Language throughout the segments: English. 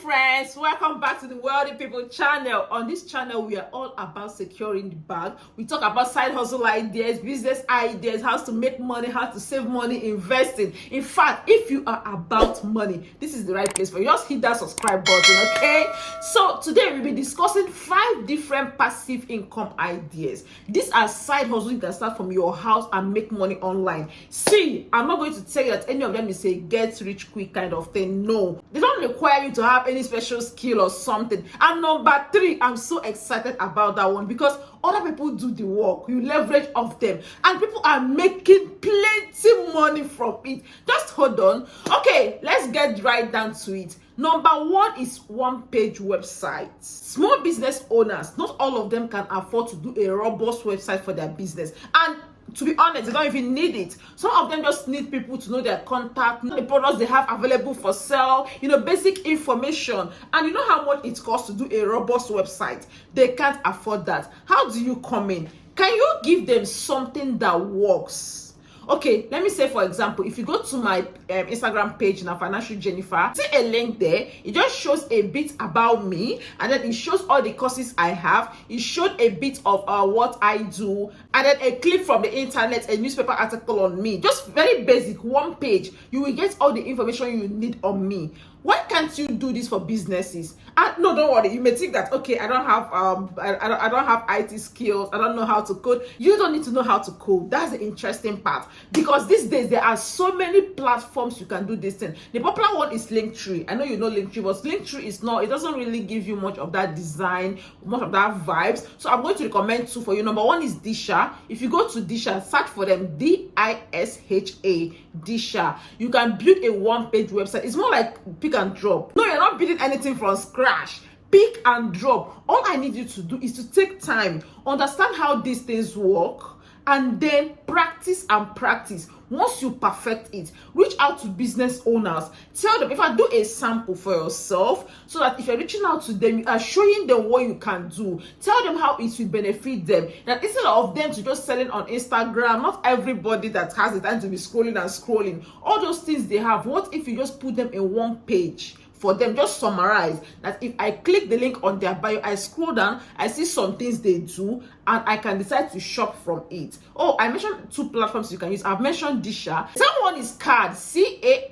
friends, welcome back to the Wealthy People channel. On this channel, we are all about securing the bag. We talk about side hustle ideas, business ideas, how to make money, how to save money, investing. In fact, if you are about money, this is the right place for you. Just hit that subscribe button, okay? So today we'll be discussing 5 different passive income ideas. These are side hustles you can start from your house and make money online. See, I'm not going to tell you that any of them is a get rich quick kind of thing. No, they don't require you to have any special skill or something. And number 3, I'm so excited about that one because other people do the work, you leverage off them, and people are making plenty money from it. Just hold on. Okay, let's get right down to it. Number 1 is one-page websites. Small business owners, not all of them can afford to do a robust website for their business, and to be honest, they don't even need it. Some of them just need people to know their contact, know the products they have available for sale, basic information. And you know how much it costs to do a robust website? They can't afford that. How do you come in? Can you give them something that works? Okay, let me say, for example, if you go to my Instagram page now, Financial Jennifer, see a link there. It just shows a bit about me, and then it shows all the courses I have. It showed a bit of what I do, and then a clip from the internet, a newspaper article on me. Just very basic, one page. You will get all the information you need on me. Why can't you do this for businesses? No, don't worry. You may think that, okay, I don't have I don't have IT skills. I don't know how to code. You don't need to know how to code. That's the interesting part, because these days there are so many platforms you can do this thing. The popular one is Linktree. I know you know Linktree, but Linktree is not. It doesn't really give you much of that design, much of that vibes. So I'm going to recommend 2 for you. Number 1 is Disha. If you go to Disha, search for them, DISHA. Disha. You can build a one-page website. It's more like pick and drop. No, you're not building anything from scratch. Pick and drop. All I need you to do is to take time, understand how these things work, and then practice and practice. Once you perfect it, reach out to business owners. Tell them, if I do a sample for yourself, so that if you're reaching out to them, you are showing them what you can do. Tell them how it will benefit them. That instead of them to just selling on Instagram, not everybody that has the time to be scrolling and scrolling. All those things they have, what if you just put them in one page? For them, just summarize that if I click the link on their bio, I scroll down, I see some things they do, and I can decide to shop from it. Oh, I mentioned 2 platforms you can use. I've mentioned Disha. Second one is Card, CARRD.co.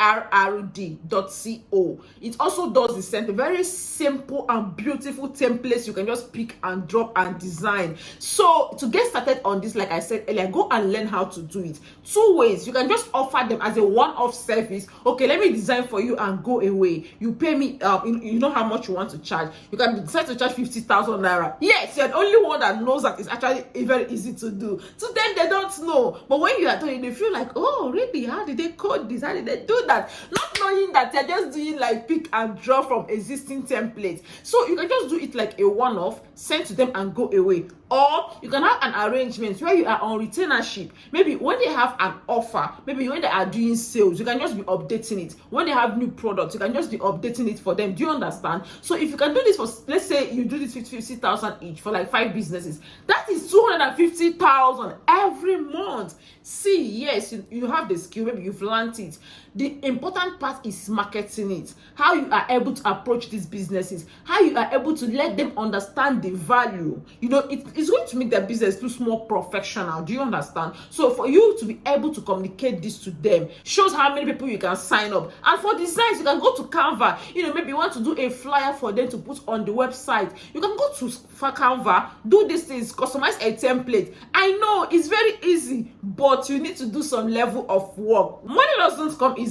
It also does the same, very simple and beautiful templates you can just pick and drop and design. So to get started on this, like I said earlier, go and learn how to do it. 2 ways. You can just offer them as a one-off service. Okay, let me design for you and go away. You pay me, you know how much you want to charge. You can decide to charge 50,000 naira. Yes, you're the only one that knows that it's actually very easy to do. To them, they don't know. But when you are doing it, they feel like, oh, really? How did they code this? How did they do that? Not knowing that they're just doing like pick and draw from existing templates. So you can just do it like a one-off, send to them and go away. Or you can have an arrangement where you are on retainership. Maybe when they have an offer, maybe when they are doing sales, you can just be updating it. When they have new products, you can just be updating it for them. Do you understand? So if you can do this for, let's say you do this 50,000 each for like 5 businesses, that is 250,000 every month. See, yes, you have the skill, maybe you've learned it. The important part is marketing it. How you are able to approach these businesses, how you are able to let them understand the value. It's going to make their business look more professional. Do you understand? So for you to be able to communicate this to them shows how many people you can sign up. And for designs, you can go to Canva. Maybe you want to do a flyer for them to put on the website. You can go to Canva, do these things, customize a template. I know it's very easy, but you need to do some level of work. Money doesn't come easy,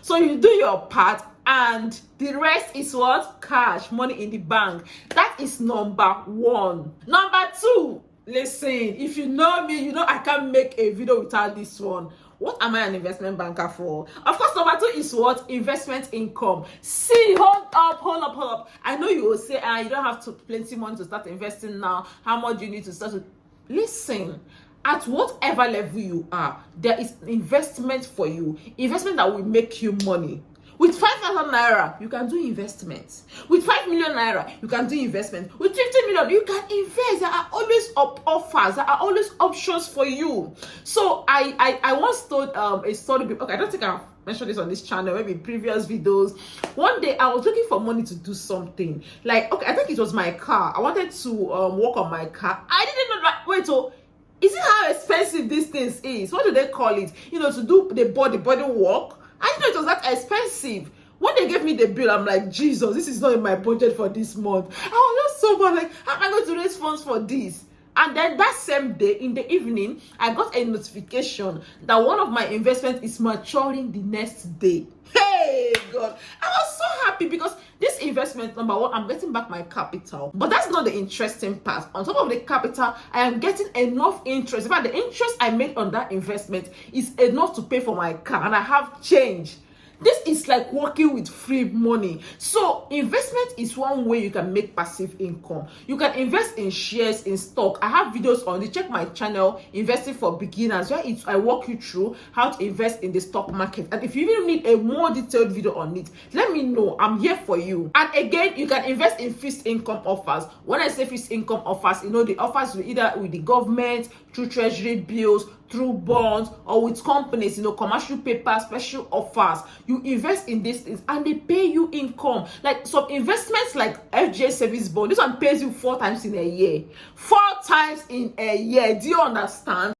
So you do your part, and the rest is what? Cash, money in the bank. That is number 1. Number 2, listen, if you know me, you know I can't make a video without this one. What am I an investment banker for? Of course, number 2 is what? Investment income. See, hold up. I know you will say, you don't have plenty money to start investing now. How much do you need to start with? Listen, at whatever level you are, there is investment for you. Investment that will make you money. With 5,000 naira, you can do investments. With 5 million naira, you can do investment. With 50 million, you can invest. There are always offers. There are always options for you. So I once told a story. Okay, I don't think I've mentioned this on this channel, maybe in previous videos. One day I was looking for money to do something. Like, okay, I think it was my car. I wanted to work on my car. I didn't know that. Wait, so is it how expensive these things is? What do they call it? You know, to do the body work. I didn't know it was that expensive. When they gave me the bill, I'm like, Jesus, this is not in my budget for this month. I was just so bad, like, how am I going to raise funds for this? And then that same day, in the evening, I got a notification that one of my investments is maturing the next day. Hey, God. I was so happy because this investment, number one, I'm getting back my capital. But that's not the interesting part. On top of the capital, I am getting enough interest. In fact, the interest I made on that investment is enough to pay for my car. And I have change. This is like working with free money. So investment is one way you can make passive income. You can invest in shares, in stock. I have videos on it. Check my channel, Investing for Beginners, where I walk you through how to invest in the stock market. And if you even need a more detailed video on it, let me know. I'm here for you. And again, you can invest in fixed income offers. When I say fixed income offers, you know, the offers either with the government, through treasury bills, through bonds, or with companies, you know, commercial paper, special offers. You invest in these things and they pay you income. Like some investments like FJ service bond, this one pays you 4 times in a year. 4 times in a year. Do you understand?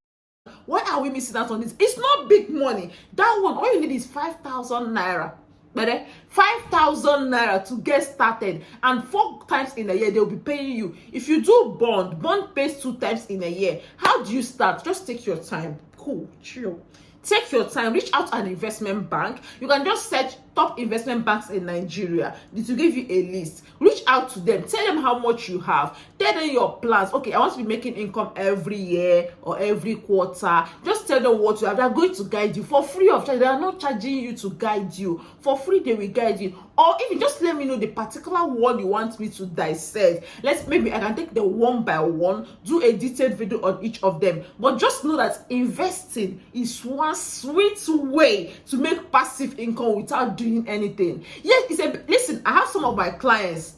Why are we missing out on this? It's not big money. That one, all you need is 5,000 naira. But 5,000 naira to get started, and 4 times in a year they'll be paying you. If you do bond pays 2 times in a year. How do you start? Just take your time. Cool, chill. Take your time, reach out to an investment bank. You can just search top investment banks in Nigeria. It will give you a list. Reach out to them, tell them how much you have, tell them your plans. Okay, I want to be making income every year or every quarter. Just tell them what you have. They are going to guide you for free of charge. They are not charging you to guide you. For free, they will guide you. Or if you just let me know the particular one you want me to dissect, maybe I can take them one by one, do a detailed video on each of them. But just know that investing is one sweet way to make passive income without doing anything. Yes, listen, I have some of my clients.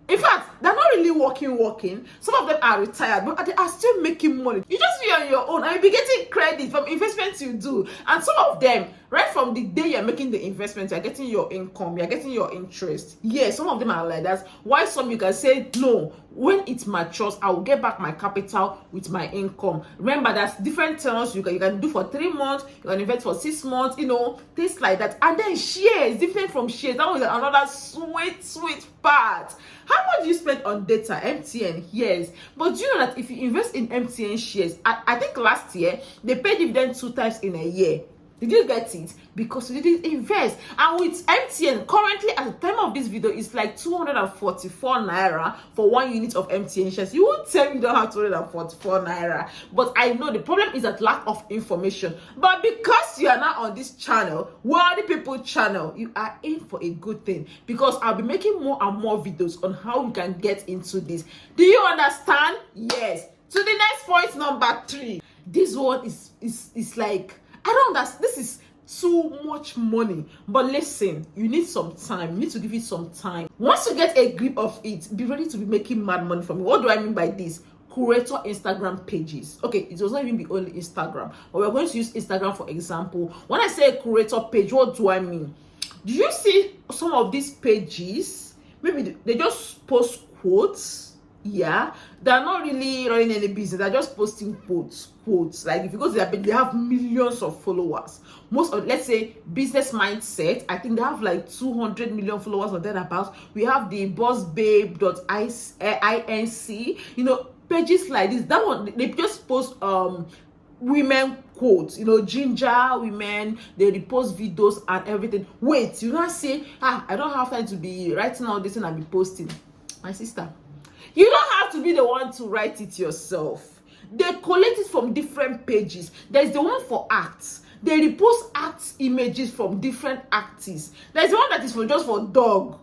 In fact, they're not really working. Some of them are retired, but they are still making money. You just be on your own and you'll be getting credit from investments you do. And some of them, right from the day you're making the investment, you're getting your income, you're getting your interest. Yes, some of them are like that. Why some you can say, no, when it matures, I will get back my capital with my income. Remember, there's different terms you can do for 3 months, you can invest for 6 months, you know, things like that. And then shares, different from shares. That was another sweet part. How much do you spend on data? MTN, yes. But do you know that if you invest in MTN shares, I think last year, they paid dividend 2 times in a year. Did you get it? Because you didn't invest. And with MTN, currently at the time of this video, it's like 244 naira for 1 unit of MTN shares. You won't tell me you don't have 244 naira. But I know the problem is that lack of information. But because you are now on this channel, Wealthy People channel, you are in for a good thing. Because I'll be making more and more videos on how you can get into this. Do you understand? Yes. To the next point, number 3. This one is like, I don't understand. This is too much money. But listen, you need some time. You need to give it some time. Once you get a grip of it, be ready to be making mad money from it. What do I mean by this? Curator Instagram pages. Okay, it does not even be only Instagram, but we're going to use Instagram for example. When I say a curator page, what do I mean? Do you see some of these pages? Maybe they just post quotes. Yeah, they're not really running any business. They're just posting quotes. Like if you go to their page, they have millions of followers. Most of, let's say, business mindset, I think they have like 200 million followers or thereabouts. We have the bossbabe.inc, you know, pages like this. That one, they just post women quotes, you know, ginger women. They repost videos and everything. Wait, you not say, I don't have time to be writing all this and I'll be posting. My sister, you don't have to be the one to write it yourself. They collect it from different pages. There's the one for acts. They repost acts images from different artists. There's the one that is just for dog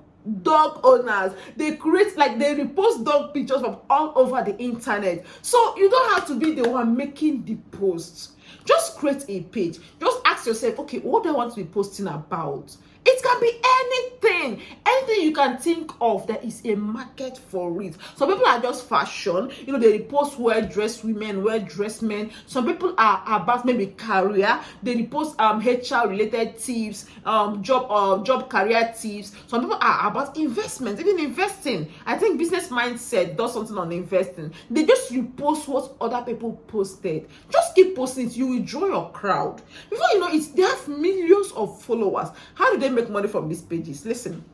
owners. They create, like, they repost dog pictures from all over the internet. So you don't have to be the one making the posts. Just create a page. Just ask yourself, okay, what do I want to be posting about? It can be anything you can think of. There is a market for it. Some people are just fashion, they repost well-dressed women, well-dressed men. Some people are about maybe career. They repost HR related tips, job career tips. Some people are about investment, even investing. I think Business Mindset does something on investing. They just repost what other people posted. Just keep posting it. You will draw your crowd. Before you know it, they have millions of followers. How do they make money from these pages? Listen.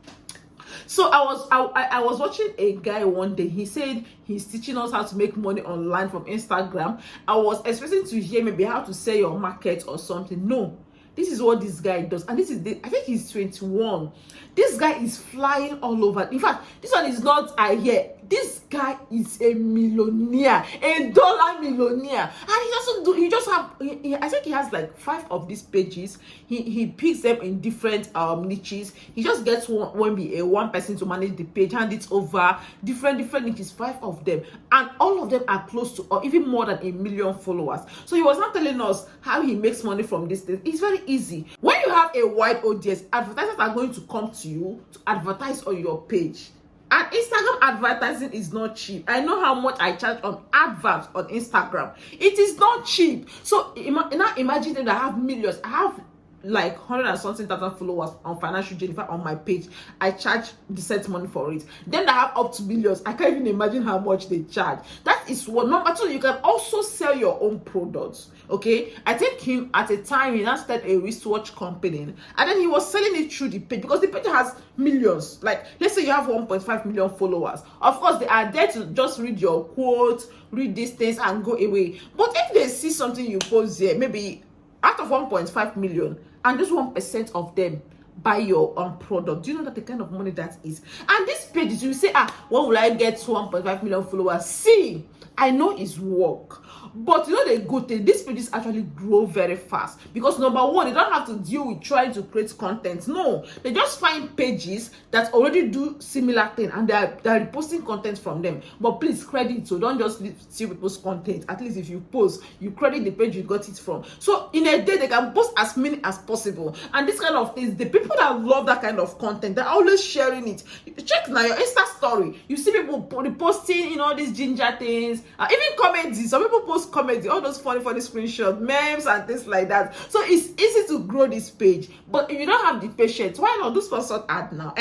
So I was watching a guy one day. He said he's teaching us how to make money online from Instagram. I was expecting to hear maybe how to sell your market or something. No, this is what this guy does, and I think he's 21. This guy is flying all over. In fact, this one is not I hear. This guy is a millionaire, a dollar millionaire, and I think he has like 5 of these pages. He picks them in different niches. He just gets one person to manage the page, hand it over, different niches, 5 of them, and all of them are close to or even more than 1 million followers. So he was not telling us how he makes money from this thing. It's very easy. When you have a wide audience, advertisers are going to come to you to advertise on your page. And Instagram advertising is not cheap. I know how much I charge on adverts on Instagram. It is not cheap. So now imagine that I have millions. I have like 100 and something thousand followers on Financial Jennifer on my page. I charge decent money for it. Then I have up to millions. I can't even imagine how much they charge. That is one. Number 2, you can also sell your own products. Okay, I think him at a time he now started a wristwatch company, and then he was selling it through the page because the page has millions. Like, let's say you have 1.5 million followers. Of course, they are there to just read your quotes, read these things, and go away. But if they see something you post there, maybe out of 1.5 million, and just 1% of them buy your product, do you know that the kind of money that is? And these pages, you say, when will I get to 1.5 million followers? See, I know it's work, but the good thing, these pages actually grow very fast because number 1, they don't have to deal with trying to create content. No, they just find pages that already do similar thing, and they're reposting content from them. But please credit, so don't just see people's content. At least if you post, you credit the page you got it from. So in a day, they can post as many as possible. And this kind of things, the people that love that kind of content, they're always sharing it. Check now your Insta story. You see people posting, all these ginger things, even comedy. Some people post comedy, all those funny screenshots, memes, and things like that. So it's easy to grow this page. But if you don't have the patience, why not do sponsored ad now?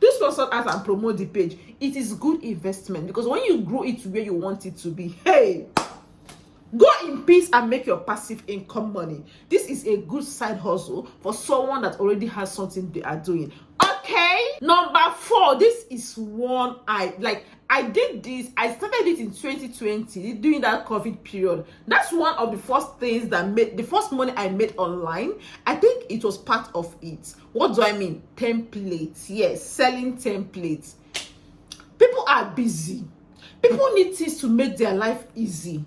Do sponsored ads and promote the page. It is good investment because when you grow it to where you want it to be, hey, go in peace and make your passive income money. This is a good side hustle for someone that already has something they are doing. Okay, number 4, this is one I did this. I started it in 2020 during that COVID period. That's one of the first things that made the first money I made online. I think it was part of it. What do I mean? Templates. Yes, selling templates. People are busy. People need things to make their life easy.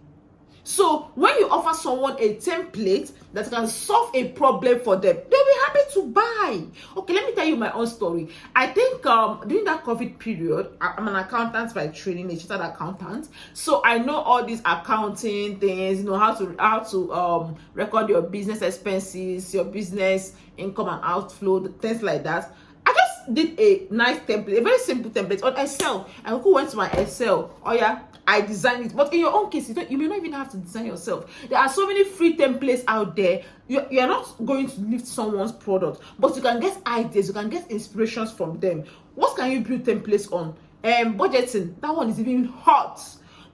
So when you offer someone a template that can solve a problem for them, they'll be happy to buy. Okay, let me tell you my own story. I think during that COVID period, I'm an accountant by training, a chartered accountant. So I know all these accounting things, how to record your business expenses, your business income and outflow, things like that. I just did a nice template, a very simple template on Excel. I went to my Excel. Oh yeah, I designed it. But in your own case, you may not even have to design yourself. There are so many free templates out there. You're not going to lift someone's product, but you can get ideas, you can get inspirations from them. What can you build templates on? Budgeting, that one is even hot.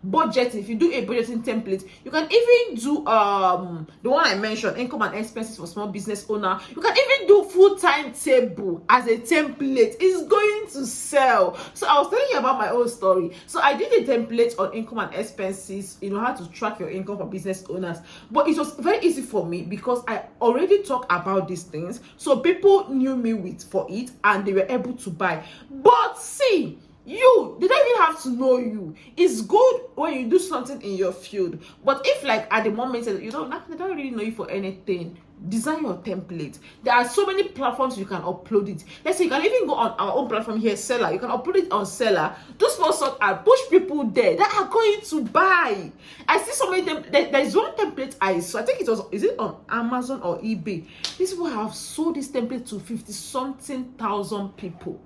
Budgeting, if you do a budgeting template, you can even do the one I mentioned, income and expenses for small business owner. You can even do full-time table as a template. It's going to sell. So I was telling you about my own story. So I did a template on income and expenses, how to track your income for business owners. But it was very easy for me because I already talk about these things, so people knew me for it and they were able to buy. But see, they don't even have to know you. It's good when you do something in your field, but if at the moment they don't really know you for anything, design your template. There are so many platforms you can upload it. Let's say you can even go on our own platform here, Seller. You can upload it on Seller. Do small sort and push people there that are going to buy. I see so many there's one template I saw. I think it was, is it on Amazon or eBay? These people have sold this template to 50-something thousand people.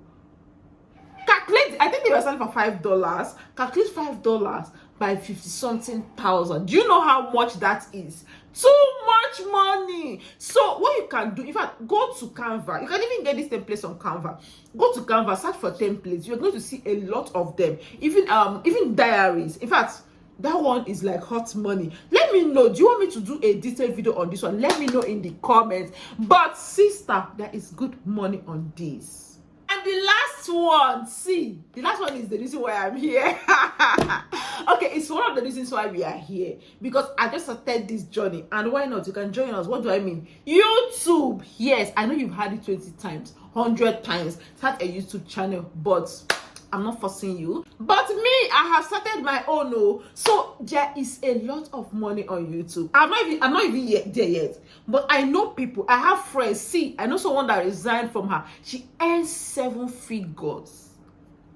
Calculate, I think they were selling for $5. Calculate $5 by 50-something thousand. Do you know how much that is? Too much money. So what you can do, in fact, go to Canva. You can even get these templates on Canva. Go to Canva, search for templates. You're going to see a lot of them. Even diaries. In fact, that one is like hot money. Let me know. Do you want me to do a detailed video on this one? Let me know in the comments. But sister, there is good money on this. And the last one, see, the last one is the reason why I'm here. Okay, it's one of the reasons why we are here, because I just started this journey, and why not? You can join us. What do I mean? YouTube. Yes, I know you've heard it 20 times, 100 times. Start a YouTube channel, but I'm not forcing you. But me, I have started my own. Oh, so there is a lot of money on YouTube. I'm not even there yet. But I know people. I have friends. See, I know someone that resigned from her. She earns 7 figures.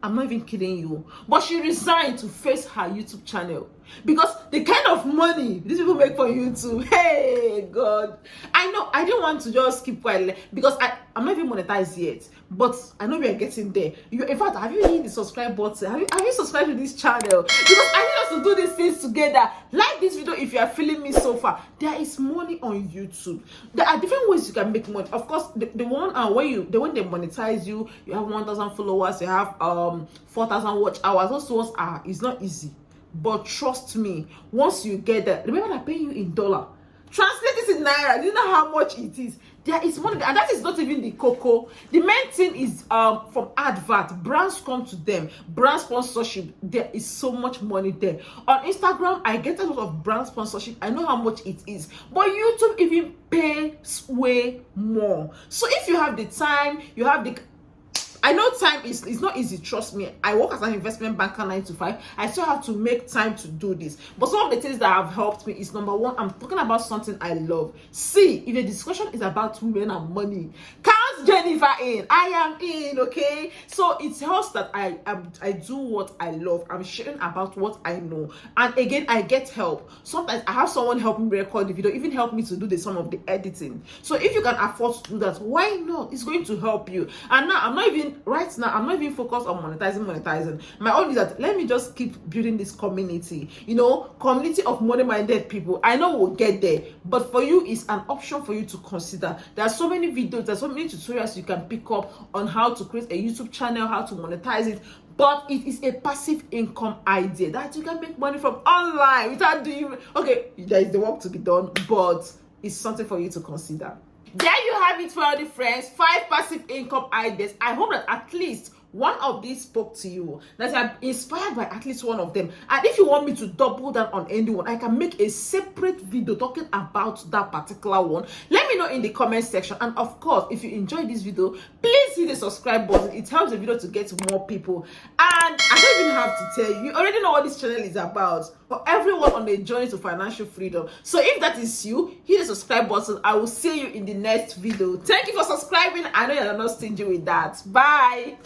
I'm not even kidding you. But she resigned to face her YouTube channel. Because the kind of money these people make for YouTube, hey God. I know I didn't want to just keep quiet because I'm not even monetized yet. But I know we are getting there. In fact, have you hit the subscribe button? Have you subscribed to this channel? Because I need us to do these things together. Like this video if you are feeling me so far. There is money on YouTube. There are different ways you can make money. Of course, the one when they monetize you, you have 1,000 followers, you have 4,000 watch hours. Those ones it's not easy. But trust me, once you get that, remember they're paying you in dollar. Translate this in naira. Do you know how much it is? There is money, and that is not even the cocoa. The main thing is from advert. Brands come to them. Brand sponsorship. There is so much money there. On Instagram, I get a lot of brand sponsorship. I know how much it is. But YouTube even pays way more. So if you have the time, you have the... I know time is not easy, trust me. I work as an investment banker 9 to 5. I still have to make time to do this. But some of the things that have helped me is, number one, I'm talking about something I love. See, if the discussion is about women and money, count Jennifer in. I am in, okay? So it helps that I do what I love. I'm sharing about what I know. And again, I get help. Sometimes I have someone help me record the video, even help me to do some of the editing. So if you can afford to do that, why not? It's going to help you. And now I'm not even focused on monetizing. My own is that let me just keep building this community, community of money-minded people. I know we'll get there, but for you, it's an option for you to consider. There are so many videos, there's so many tutorials you can pick up on how to create a YouTube channel, how to monetize it. But it is a passive income idea that you can make money from online without doing. Okay, there is the work to be done, but it's something for you to consider. There you have it, for all the friends. 5 passive income ideas. I hope that at least one of these spoke to you, that I'm inspired by at least one of them. And if you want me to double down on anyone, I can make a separate video talking about that particular one. Let me know in the comment section. And of course, if you enjoyed this video, please hit the subscribe button. It helps the video to get to more people. And I don't even have to tell you, you already know what this channel is about. For everyone on the journey to financial freedom. So if that is you, hit the subscribe button. I will see you in the next video. Thank you for subscribing. I know you're not stingy with that. Bye.